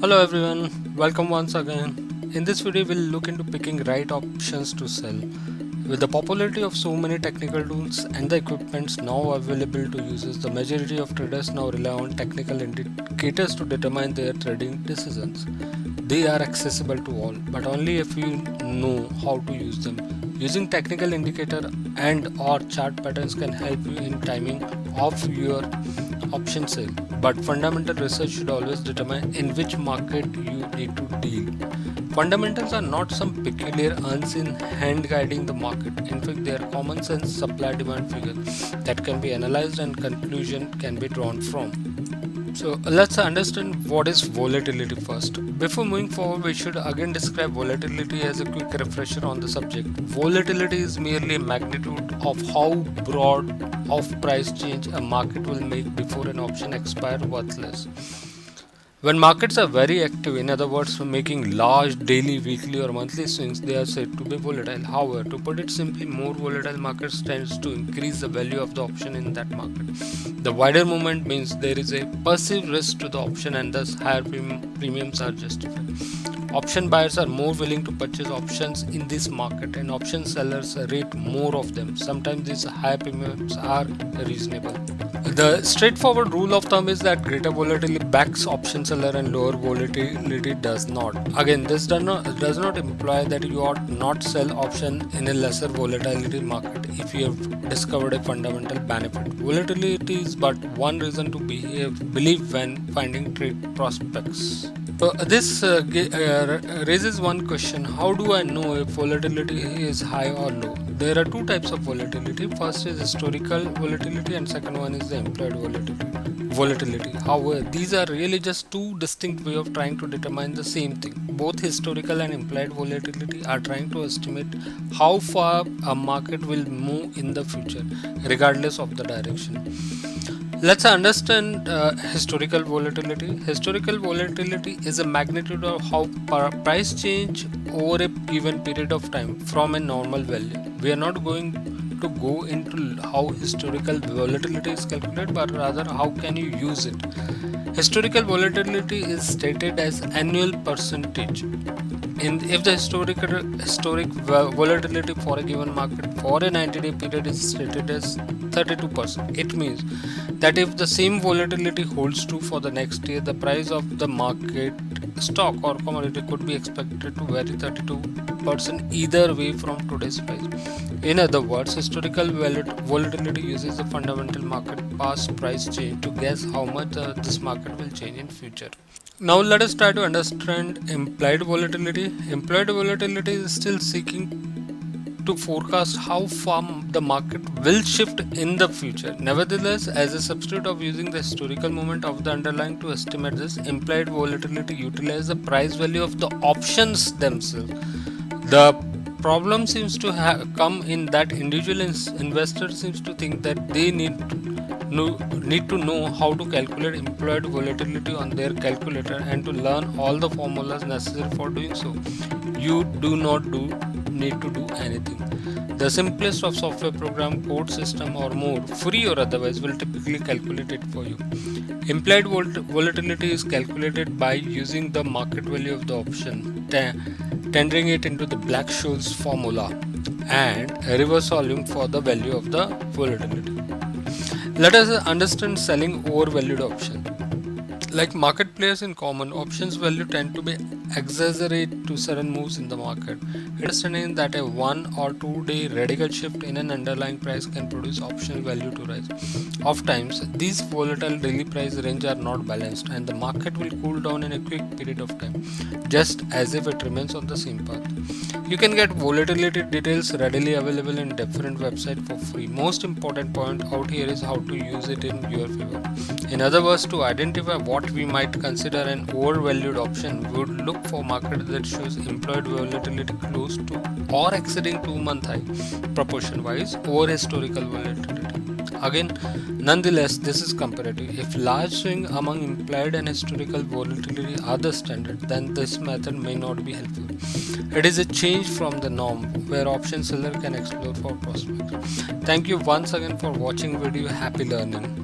Hello everyone, welcome once again. In this video we'll look into picking right options to sell. With the popularity of so many technical tools and the equipments now available to users, the majority of traders now rely on technical indicators to determine their trading decisions. They are accessible to all, but only if you know how to use them. Using technical indicator and or chart patterns can help you in timing of your option sale, but fundamental research should always determine in which market you need to deal. Fundamentals are not some peculiar unseen hand guiding the market. In fact, they are common sense supply demand figures that can be analyzed and conclusion can be drawn from. So let's understand what is volatility first. Before moving forward, we should again describe volatility as a quick refresher on the subject. Volatility is merely a magnitude of how broad of price change a market will make before an option expires worthless. When markets are very active, in other words, making large daily, weekly, or monthly swings, they are said to be volatile. However, to put it simply, more volatile markets tends to increase the value of the option in that market. The wider movement means there is a perceived risk to the option and thus higher premiums are justified. Option buyers are more willing to purchase options in this market and option sellers rate more of them. Sometimes these high premiums are reasonable. The straightforward rule of thumb is that greater volatility backs option seller and lower volatility does not. Again, this does not imply that you ought not sell option in a lesser volatility market if you have discovered a fundamental benefit. Volatility is but one reason to believe when finding trade prospects. This raises one question: how do I know if volatility is high or low? There are two types of volatility. First is historical volatility and second one is the implied volatility. However, these are really just two distinct ways of trying to determine the same thing. Both historical and implied volatility are trying to estimate how far a market will move in the future, regardless of the direction. Let's understand historical volatility. Historical volatility is a magnitude of how price change over a given period of time from a normal value. We are not going to go into how historical volatility is calculated, but rather how can you use it. Historical volatility is stated as annual percentage. If the historic volatility for a given market for a 90-day period is stated as 32%, it means that if the same volatility holds true for the next year, the price of the market stock or commodity could be expected to vary 32% either way from today's price. In other words, historical volatility uses the fundamental market past price change to guess how much this market will change in future. Now let us try to understand implied volatility. Implied volatility is still seeking to forecast how far the market will shift in the future. Nevertheless, as a substitute of using the historical movement of the underlying to estimate this, implied volatility utilizes the price value of the options themselves. The problem seems to come in that individual investors seems to think that they need to know how to calculate implied volatility on their calculator and to learn all the formulas necessary for doing so. You do not need to do anything. The simplest of software program, code system or more, free or otherwise, will typically calculate it for you. Implied volatility is calculated by using the market value of the option, tendering it into the Black-Scholes formula and a reverse volume for the value of the volatility. Let us understand selling overvalued option. Like market players in common, options value tend to be exaggerate to sudden moves in the market. Understanding that a 1 or 2 day radical shift in an underlying price can produce optional value to rise. Oftentimes, these volatile daily price range are not balanced and the market will cool down in a quick period of time, just as if it remains on the same path. You can get volatility details readily available in different websites for free. Most important point out here is how to use it in your favor. In other words, to identify what we might consider an overvalued option, we would look for market that shows implied volatility close to or exceeding 2-month high proportion wise over historical volatility. Again, nonetheless, this is comparative. If large swing among implied and historical volatility are the standard, then this method may not be helpful. It is a change from the norm where option seller can explore for prospects. Thank you once again for watching video. Happy learning.